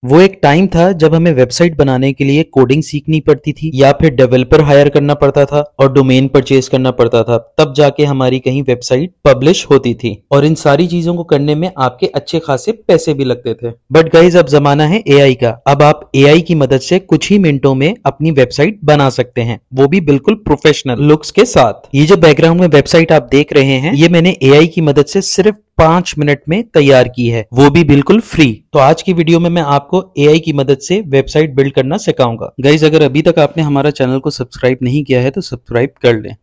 वो एक टाइम था जब हमें वेबसाइट बनाने के लिए कोडिंग सीखनी पड़ती थी या फिर डेवलपर हायर करना पड़ता था और डोमेन परचेज करना पड़ता था, तब जाके हमारी कहीं वेबसाइट पब्लिश होती थी। और इन सारी चीजों को करने में आपके अच्छे खासे पैसे भी लगते थे। बट गाइज अब जमाना है एआई का। अब आप एआई की मदद से कुछ ही मिनटों में अपनी वेबसाइट बना सकते हैं, वो भी बिल्कुल प्रोफेशनल लुक्स के साथ। ये जो बैकग्राउंड में वेबसाइट आप देख रहे हैं, ये मैंने एआई की मदद से सिर्फ 5 मिनट में तैयार की है, वो भी बिल्कुल फ्री। तो आज की वीडियो में मैं आपको एआई की मदद से वेबसाइट बिल्ड करना सिखाऊंगा। गाइज अगर अभी तक आपने हमारा चैनल को सब्सक्राइब नहीं किया है तो सब्सक्राइब कर लें।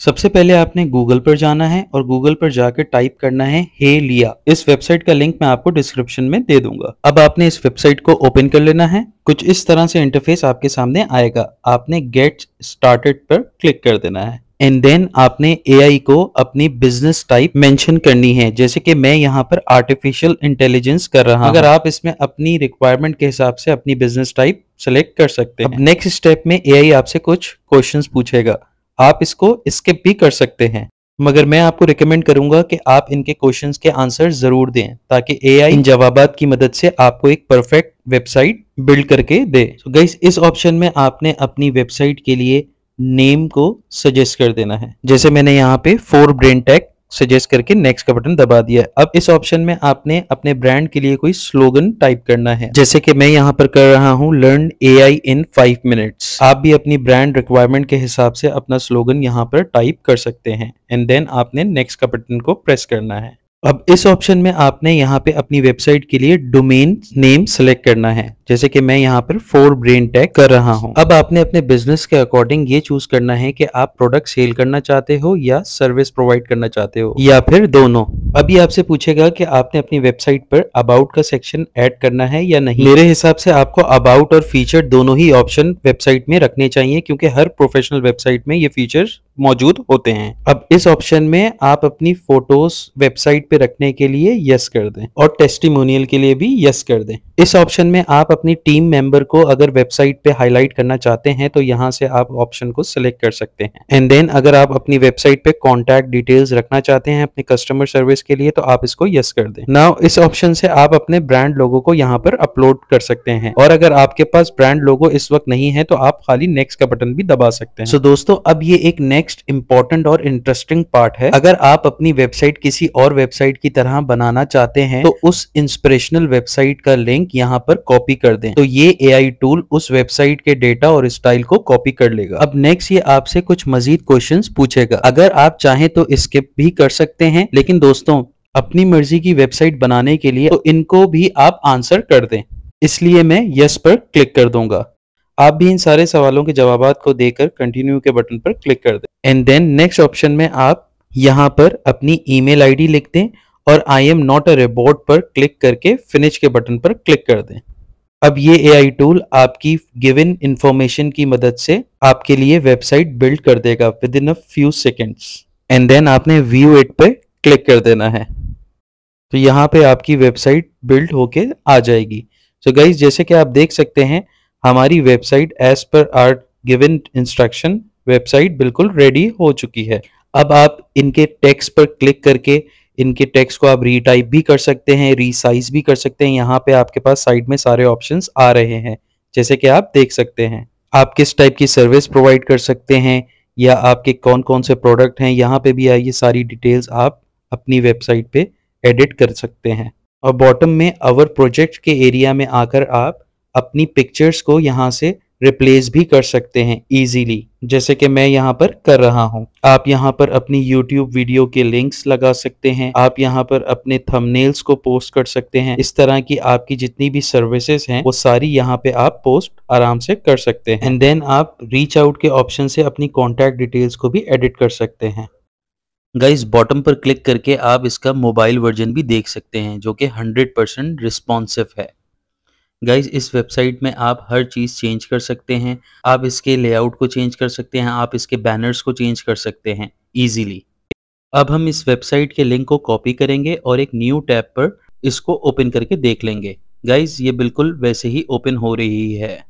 सबसे पहले आपने गूगल पर जाना है और गूगल पर जाकर टाइप करना है हेलिया। इस वेबसाइट का लिंक मैं आपको डिस्क्रिप्शन में दे दूंगा। अब आपने इस वेबसाइट को ओपन कर लेना है। कुछ इस तरह से इंटरफेस आपके सामने आएगा। आपने गेट स्टार्टेड पर क्लिक कर देना है एंड देन आपने एआई को अपनी बिजनेस टाइप मेंशन करनी है, जैसे कि मैं यहाँ पर आर्टिफिशियल इंटेलिजेंस कर रहा हूँ। अगर आप इसमें अपनी रिक्वायरमेंट के हिसाब से अपनी बिजनेस टाइप सेलेक्ट कर सकते हैं। अब नेक्स्ट स्टेप में एआई आपसे कुछ क्वेश्चंस पूछेगा, आप इसको स्किप भी कर सकते हैं, मगर मैं आपको रिकमेंड करूंगा कि आप इनके क्वेश्चंस के आंसर जरूर दें ताकि एआई इन जवाबात की मदद से आपको एक परफेक्ट वेबसाइट बिल्ड करके दे। तो गाइस इस ऑप्शन में आपने अपनी वेबसाइट के लिए नेम को सजेस्ट कर देना है, जैसे मैंने यहाँ पे 4 ब्रेन टेक सजेस्ट करके नेक्स्ट का बटन दबा दिया है। अब इस ऑप्शन में आपने अपने ब्रांड के लिए कोई स्लोगन टाइप करना है, जैसे कि मैं यहाँ पर कर रहा हूँ लर्न एआई इन 5 मिनट्स। आप भी अपनी ब्रांड रिक्वायरमेंट के हिसाब से अपना स्लोगन यहाँ पर टाइप कर सकते हैं एंड देन आपने नेक्स्ट का बटन को प्रेस करना है। अब इस ऑप्शन में आपने यहाँ पे अपनी वेबसाइट के लिए डोमेन नेम सेलेक्ट करना है, जैसे कि मैं यहाँ पर 4 ब्रेन टेक कर रहा हूँ। अब आपने अपने बिजनेस के अकॉर्डिंग ये चूज करना है कि आप प्रोडक्ट सेल करना चाहते हो या सर्विस प्रोवाइड करना चाहते हो या फिर दोनों। अभी आपसे पूछेगा कि आपने अपनी वेबसाइट पर अबाउट का सेक्शन ऐड करना है या नहीं। मेरे हिसाब से आपको अबाउट और फीचर दोनों ही ऑप्शन वेबसाइट में रखने चाहिए, क्योंकि हर प्रोफेशनल वेबसाइट में ये फीचर्स मौजूद होते हैं। अब इस ऑप्शन में आप अपनी फोटोज वेबसाइट पे रखने के लिए यस कर दें और टेस्टिमोनियल के लिए भी यस कर दें। इस ऑप्शन में आप अपनी टीम मेंबर को अगर वेबसाइट पे हाईलाइट करना चाहते हैं तो यहाँ से आप ऑप्शन को सिलेक्ट कर सकते हैं एंड देन अगर आप अपनी वेबसाइट पे कॉन्टैक्ट डिटेल्स रखना चाहते हैं अपने कस्टमर सर्विस के लिए तो आप इसको यस कर दें। नाउ इस ऑप्शन से आप अपने ब्रांड लोगो को यहाँ पर अपलोड कर सकते हैं और अगर आपके पास ब्रांड लोगो इस वक्त नहीं है तो आप खाली नेक्स्ट का बटन भी दबा सकते हैं। सो दोस्तों अब ये एक नेक्स्ट इंपॉर्टेंट और इंटरेस्टिंग पार्ट है। अगर आप अपनी वेबसाइट किसी और वेबसाइट की तरह बनाना चाहते हैं तो उस इंस्पिरेशनल वेबसाइट का लिंक यहाँ पर कॉपी कर दें, तो ये एआई टूल उस वेबसाइट के डेटा और स्टाइल को कॉपी कर लेगा। अब नेक्स्ट ये आपसे कुछ मजीद क्वेश्चंस पूछेगा। अगर आप चाहें तो स्किप भी कर सकते हैं, लेकिन दोस्तों अपनी मर्जी की वेबसाइट बनाने के लिए तो इनको भी आप आंसर कर दें, इसलिए मैं यस पर क्लिक कर दूंगा। आप भी इन सारे सवालों के जवाबात को देकर कंटिन्यू के बटन पर क्लिक कर दें एंड देन नेक्स्ट ऑप्शन में आप यहाँ पर अपनी ईमेल आईडी लिख दें और I am not a robot पर क्लिक करके फिनिश के बटन पर क्लिक कर दें। अब ये एआई टूल आपकी गिवन इंफॉर्मेशन की मदद से आपके लिए वेबसाइट बिल्ड कर देगा within a few seconds and then आपने व्यू इट पे क्लिक कर देना है, तो यहाँ पे आपकी वेबसाइट बिल्ड होके आ जाएगी। सो गाइज जैसे कि आप देख सकते हैं हमारी वेबसाइट एज पर आवर गिवन इंस्ट्रक्शन वेबसाइट बिल्कुल रेडी हो चुकी है। अब आप इनके टेक्स्ट पर क्लिक करके इनके टेक्स्ट को आप रीटाइप भी कर सकते हैं, रीसाइज भी कर सकते हैं। यहाँ पे आपके पास साइड में सारे ऑप्शंस आ रहे हैं, जैसे कि आप देख सकते हैं। आप किस टाइप की सर्विस प्रोवाइड कर सकते हैं या आपके कौन कौन से प्रोडक्ट हैं, यहाँ पे भी ये सारी डिटेल्स आप अपनी वेबसाइट पे एडिट कर सकते हैं। और बॉटम में आवर प्रोजेक्ट के एरिया में आकर आप अपनी पिक्चर्स को यहाँ से रिप्लेस भी कर सकते हैं इजीली, जैसे कि मैं यहाँ पर कर रहा हूँ। आप यहाँ पर अपनी YouTube वीडियो के लिंक्स लगा सकते हैं, आप यहाँ पर अपने थंबनेल्स को पोस्ट कर सकते हैं। इस तरह की आपकी जितनी भी सर्विसेज हैं वो सारी यहाँ पे आप पोस्ट आराम से कर सकते हैं एंड देन आप रीच आउट के ऑप्शन से अपनी कॉन्टैक्ट डिटेल्स को भी एडिट कर सकते हैं। गाइस बॉटम पर क्लिक करके आप इसका मोबाइल वर्जन भी देख सकते हैं जो कि 100% रिस्पॉन्सिव है। गाइज इस वेबसाइट में आप हर चीज़ चेंज कर सकते हैं, आप इसके लेआउट को चेंज कर सकते हैं, आप इसके बैनर्स को चेंज कर सकते हैं इजीली। अब हम इस वेबसाइट के लिंक को कॉपी करेंगे और एक न्यू टैब पर इसको ओपन करके देख लेंगे। गाइज ये बिल्कुल वैसे ही ओपन हो रही है।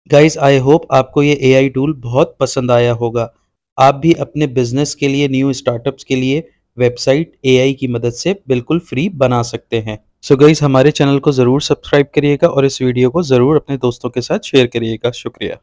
गाइज आई होप आपको ये एआई टूल बहुत पसंद आया होगा। आप भी अपने बिजनेस के लिए, न्यू स्टार्टअप्स के लिए वेबसाइट एआई की मदद से बिल्कुल फ्री बना सकते हैं। सो गाइस, हमारे चैनल को ज़रूर सब्सक्राइब करिएगा और इस वीडियो को ज़रूर अपने दोस्तों के साथ शेयर करिएगा। शुक्रिया।